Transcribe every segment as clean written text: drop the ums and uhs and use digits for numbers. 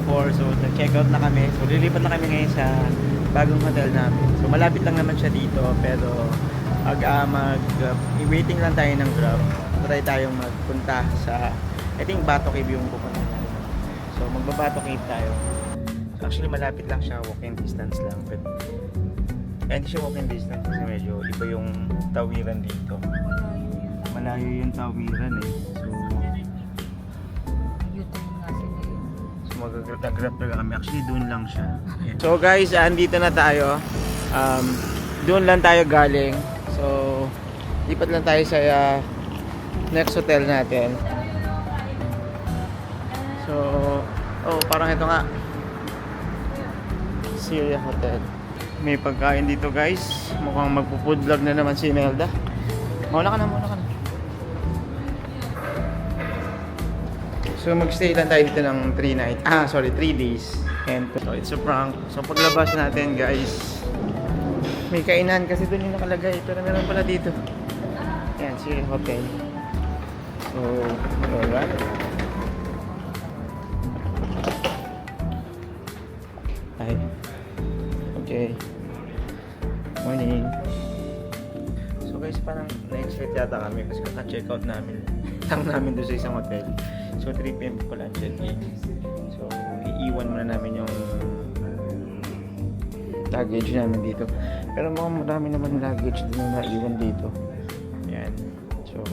before. So, nag-check out na kami. So, lilipat na kami ngayon sa bagong hotel namin. So, malapit lang naman siya dito. Pero, waiting lang tayo ng Grab. Try tayong magpunta sa, I think, Bato Cave yung pupunta natin. So, magbabato Cave tayo. Actually, malapit lang siya. Walking distance lang. But, hindi siya walking distance kasi medyo iba yung tawiran dito. Malayo yung tawiran eh. So mag-grab talaga kami. Actually, doon lang siya. Yeah. So guys, andito na tayo. Doon lang tayo galing. So, lipat lang tayo sa next hotel natin. So, parang ito nga. Syria Hotel. May pagkain dito guys. Mukhang magpo-food vlog na naman si Imelda. Muna ka na. So magstay lang tayo dito ng 3 days. And so it's a prank. So paglabas natin guys, may kainan kasi doon yung nakalagay. Pero meron pala dito. Yan, Syria Hotel. So, alright. Hi. Okay. Morning. So guys, parang na-expect yata kami kasi kaka-check out namin doon sa isang hotel. So 3 PM po lang check-in. So iiwan muna namin yung luggage namin dito. Pero mukhang marami naman luggage din na naiwan dito. Ayan. So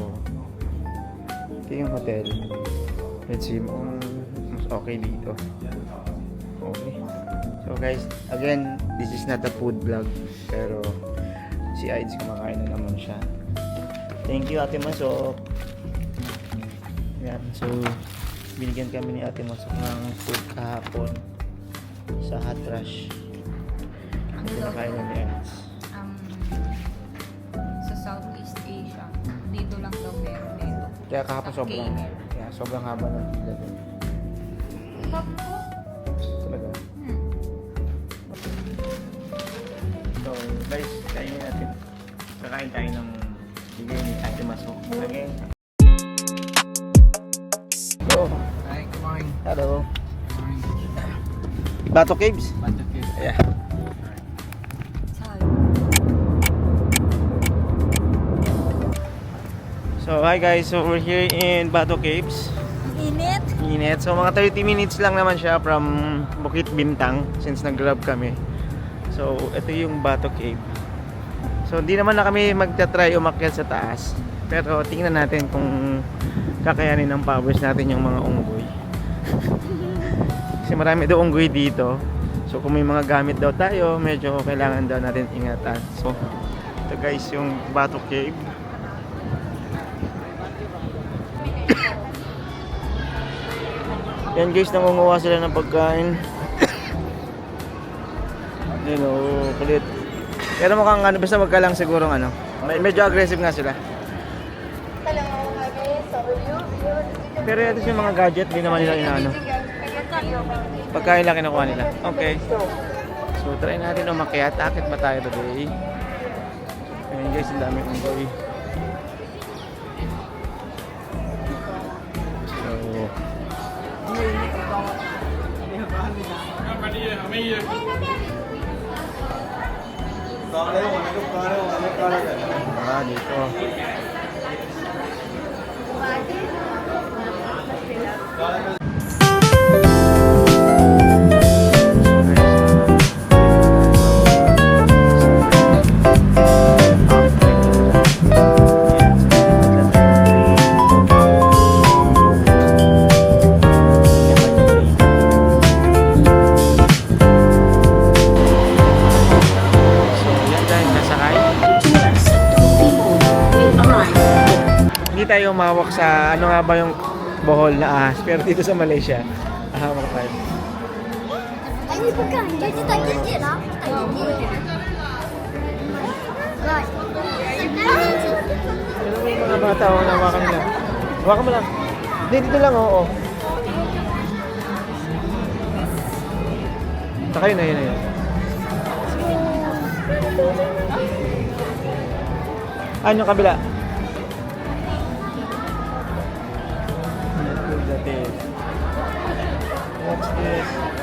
ito yung hotel. Let's see kung mas okay dito. Okay. So guys, again, this is not a food vlog. Pero si Aids kumakain na naman siya. Thank you Ate Masok. Yan, so binigyan kami ni Ate Masok ng food kahapon sa Hot Rush. So pinakain na ni Aids. Sa Southeast Asia, dito lang daw meron dito. Kaya kahapon sobrang haba ng pila doon. Talaga. So guys, kainin natin. Kakain tayo ng bigay ni Ate Masok. Again. Hello. Hi, good morning. Hello. Good morning. Bato Caves? Bato Cave. Yeah. So hi guys, so we're here in Bato Caves. Init. So mga 30 minutes lang naman siya from Bukit Bintang since nag-grab kami. So ito yung Bato Cave. So hindi naman na kami magta-try umakyat sa taas. Pero tingnan natin kung kakayanin ng pawis natin yung mga unggoy. Kasi marami daw unggoy dito. So kung may mga gamit daw tayo, medyo kailangan daw natin ingatan. So ito guys yung Bato Cave. Yan guys, nangunguha sila ng pagkain. Kulit. Pero mukhang basta wag ka lang sigurong medyo aggressive nga sila. Pero ito yung mga gadget, hindi naman nila inaano. Pagkain lang kinukuha nila. Okay. So try natin umakyat. Akit ba tayo today? Ayan guys, ang daming unggoy. Dito. Hindi tayo umawak sa ano nga ba yung Bohol na ahas, pero dito sa Malaysia ahawak tayo. Mga bata o nawakan nila. Hawakan mo lang. Hindi, dito lang, oo. Saka yun na yun. Ano yung kabila? What's this?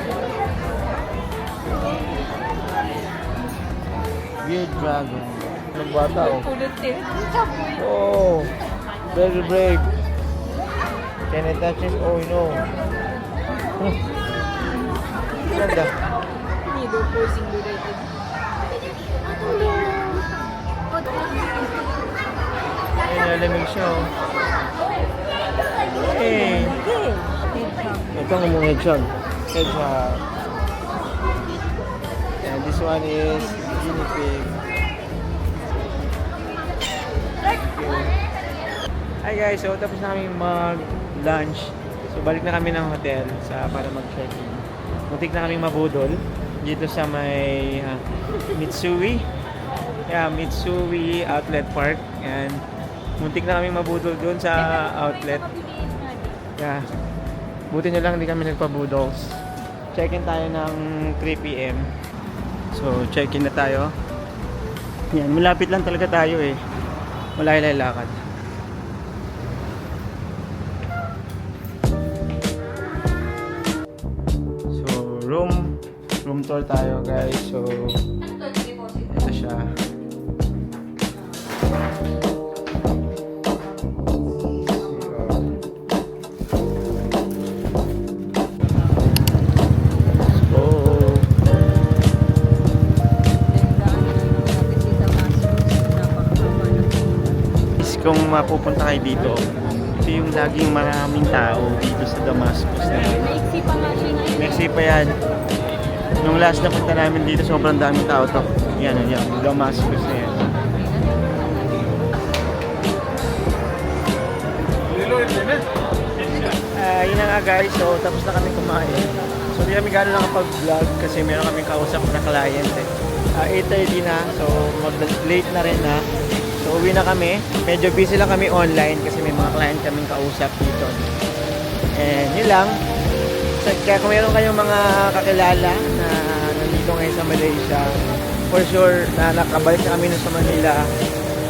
Beard Dragon. Nagbata oh. Kulot eh. Chapoy. Oh, very brave. Can I touch it? Oh no. Ganda. Nido posing related. Ay, nalamig siya oh. Hey. Ito ang mong headshot. Headshot. And this one is guinea pig. Hi guys, so tapos namin mag-lunch. So balik na kami ng hotel para mag-check-in. Muntik na kaming mabudol dito sa may Mitsui. Yeah, Mitsui Outlet Park. And muntik na kaming mabudol doon sa outlet. Yeah. Buti na lang hindi kami nagpabudols. Check-in tayo ng 3 PM. So, check-in na tayo. Yan, malapit lang talaga tayo eh. Malay lakad. So, room tour tayo guys. So, ito siya. Kung mapupunta kayo dito, ito yung laging maraming tao dito sa Damascus na yun. Maiksi pa nga siya ngayon. Mexico pa yan. Nung last na punta namin dito, sobrang daming tao to. Yan, yan, Damascus na yan. Yun na nga guys, so tapos na kami kumain. So hindi kami gano'n nakapag-vlog kasi meron kami kausap na client eh. 8:30 na, so late na rin na. So uwi na kami. Medyo busy lang kami online kasi may mga client kaming kausap dito. And yun lang. So, kaya kung meron kayong mga kakilala na nandito ngayon sa Malaysia, for sure na nakabalik na kami sa Manila,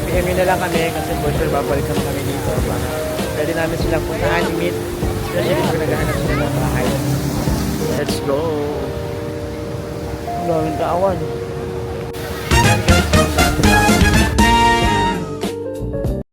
PM nyo na lang kami kasi for sure babalik naman kami dito para pwede namin silang puntahan i-meet, especially kung naghahanap sila ng bahay. Let's go! Ang daming taawan.